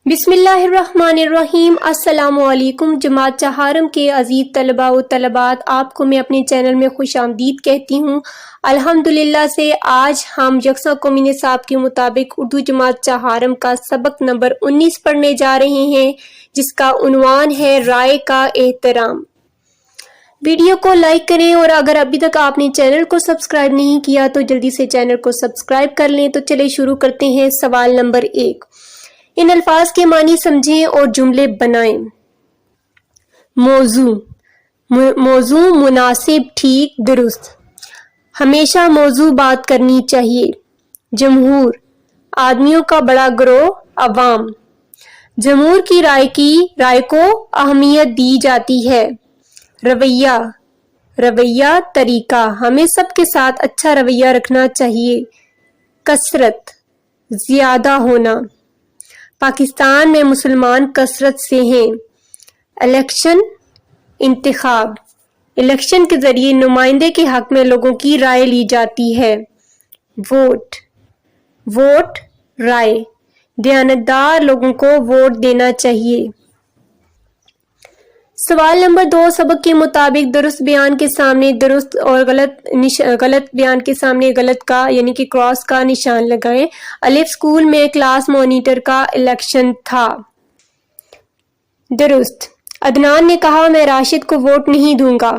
بسم اللہ الرحمن الرحیم۔ السلام علیکم جماعت چہارم کے عزیز طلباء و طلبات، آپ کو میں اپنے چینل میں خوش آمدید کہتی ہوں۔ الحمدللہ سے آج ہم یکساں قومی نصاب کے مطابق اردو جماعت چہارم کا سبق نمبر 19 پڑھنے جا رہے ہیں، جس کا عنوان ہے رائے کا احترام۔ ویڈیو کو لائک کریں، اور اگر ابھی تک آپ نے چینل کو سبسکرائب نہیں کیا تو جلدی سے چینل کو سبسکرائب کر لیں۔ تو چلے شروع کرتے ہیں۔ سوال نمبر 1، ان الفاظ کے معنی سمجھیں اور جملے بنائیں۔ موضوع مناسب، ٹھیک، درست۔ ہمیشہ موضوع بات کرنی چاہیے۔ جمہور، آدمیوں کا بڑا گروہ، عوام۔ جمہور کی رائے کو اہمیت دی جاتی ہے۔ رویہ، طریقہ، ہمیں سب کے ساتھ اچھا رویہ رکھنا چاہیے۔ کثرت، زیادہ ہونا۔ پاکستان میں مسلمان کثرت سے ہیں۔ الیکشن، انتخاب۔ الیکشن کے ذریعے نمائندے کے حق میں لوگوں کی رائے لی جاتی ہے۔ ووٹ، رائے۔ دیانتدار لوگوں کو ووٹ دینا چاہیے۔ سوال نمبر 2، سبق کے مطابق درست بیان کے سامنے درست اور غلط بیان کے سامنے غلط کا یعنی کہ کراس کا نشان لگائیں۔ الف، اسکول میں کلاس مانیٹر کا الیکشن تھا۔ درست، عدنان نے کہا میں راشد کو ووٹ نہیں دوں گا۔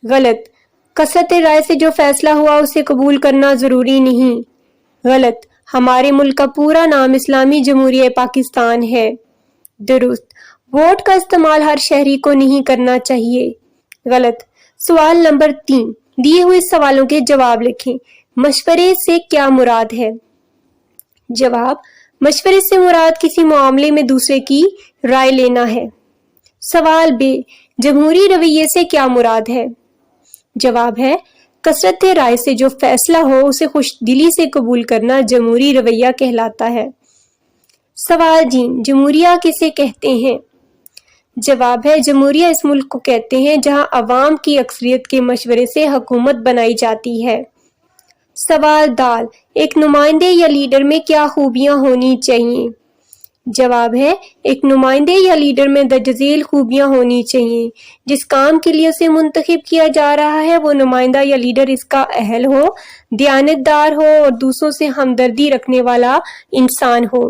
غلط، کثرت رائے سے جو فیصلہ ہوا اسے قبول کرنا ضروری نہیں۔ غلط، ہمارے ملک کا پورا نام اسلامی جمہوریہ پاکستان ہے۔ درست، ووٹ کا استعمال ہر شہری کو نہیں کرنا چاہیے۔ غلط۔ سوال نمبر 3، دیے ہوئے سوالوں کے جواب لکھیں۔ مشورے سے کیا مراد ہے؟ جواب، مشورے سے مراد کسی معاملے میں دوسرے کی رائے لینا ہے۔ سوال ب، جمہوری رویے سے کیا مراد ہے؟ جواب ہے، کثرت رائے سے جو فیصلہ ہو اسے خوش دلی سے قبول کرنا جمہوری رویہ کہلاتا ہے۔ سوال ج، جمہوریہ کسے کہتے ہیں؟ جواب ہے، جمہوریہ اس ملک کو کہتے ہیں جہاں عوام کی اکثریت کے مشورے سے حکومت بنائی جاتی ہے۔ سوال د، ایک نمائندے یا لیڈر میں کیا خوبیاں ہونی چاہیے؟ جواب ہے، ایک نمائندے یا لیڈر میں درج ذیل خوبیاں ہونی چاہیے۔ جس کام کے لیے اسے منتخب کیا جا رہا ہے وہ نمائندہ یا لیڈر اس کا اہل ہو، دیانتدار ہو اور دوسروں سے ہمدردی رکھنے والا انسان ہو۔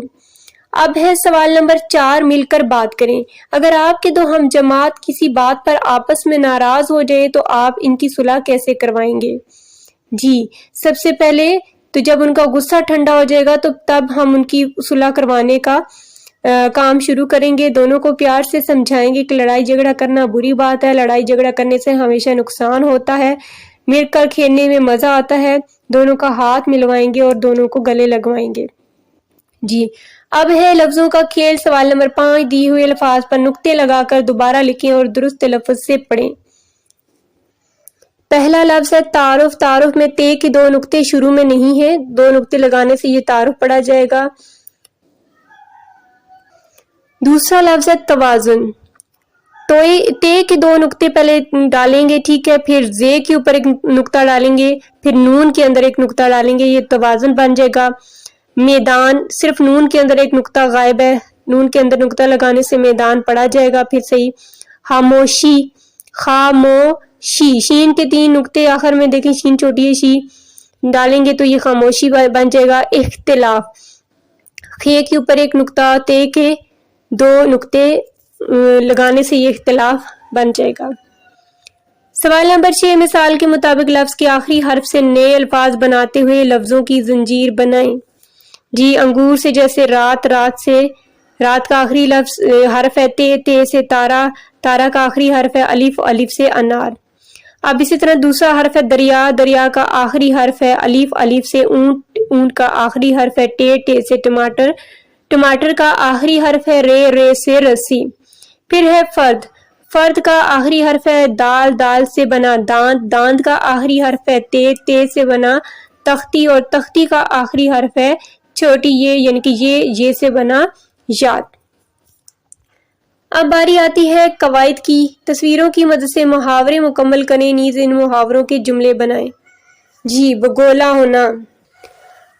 اب ہے سوال نمبر 4، مل کر بات کریں۔ اگر آپ کے دو ہم جماعت کسی بات پر آپس میں ناراض ہو جائیں تو آپ ان کی صلح کیسے کروائیں گے؟ جی، سب سے پہلے تو جب ان کا غصہ ٹھنڈا ہو جائے گا تو تب ہم ان کی صلح کروانے کا کام شروع کریں گے۔ دونوں کو پیار سے سمجھائیں گے کہ لڑائی جھگڑا کرنا بری بات ہے، لڑائی جھگڑا کرنے سے ہمیشہ نقصان ہوتا ہے، مل کر کھیلنے میں مزہ آتا ہے۔ دونوں کا ہاتھ ملوائیں گے اور دونوں کو گلے لگوائیں گے۔ جی، اب ہے لفظوں کا کھیل۔ سوال نمبر 5، دی ہوئے الفاظ پر نقطے لگا کر دوبارہ لکھیں اور درست تلفظ سے پڑھیں۔ پہلا لفظ ہے تعارف۔ تعارف میں تے کے 2 نقطے شروع میں نہیں ہیں، 2 نقطے لگانے سے یہ تعارف پڑھا جائے گا۔ دوسرا لفظ ہے توازن۔ تے کے 2 نقطے پہلے ڈالیں گے، ٹھیک ہے، پھر زے کے اوپر ایک نقطہ ڈالیں گے، پھر نون کے اندر ایک نقطہ ڈالیں گے، یہ توازن بن جائے گا۔ میدان، صرف نون کے اندر ایک نقطہ غائب ہے، نون کے اندر نقطہ لگانے سے میدان پڑھا جائے گا، پھر صحیح۔ خاموشی، خاموشی، شین کے 3 نقطے آخر میں دیکھیں، شین چھوٹی ہے، شی ڈالیں گے تو یہ خاموشی بن جائے گا۔ اختلاف، خے کے اوپر ایک نقطہ، تے کے 2 نقطے لگانے سے یہ اختلاف بن جائے گا۔ سوال نمبر 6، مثال کے مطابق لفظ کے آخری حرف سے نئے الفاظ بناتے ہوئے لفظوں کی زنجیر بنائیں۔ جی، انگور سے جیسے رات، رات کا آخری لفظ حرف ہے تے سے تارا، تارا کا آخری حرف ہے الف، الف سے انار۔ اب اسی طرح دوسرا حرف ہے دریا کا آخری حرف ہے الف، الف سے اونٹ، اونٹ کا آخری حرف ہے ٹے سے ٹماٹر، ٹماٹر کا آخری حرف ہے رے سے رسی۔ پھر ہے فرد کا آخری حرف ہے دال سے بنا داند کا آخری حرف ہے تے سے بنا تختی، اور تختی کا آخری حرف ہے چھوٹی یہ یعنی کہ یہ سے بنا یاد۔ اب باری آتی ہے قواعد کی۔ تصویروں کی مدد سے محاورے مکمل کریں، نیز ان محاوروں کے جملے بنائیں۔ جی، بگولا ہونا۔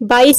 22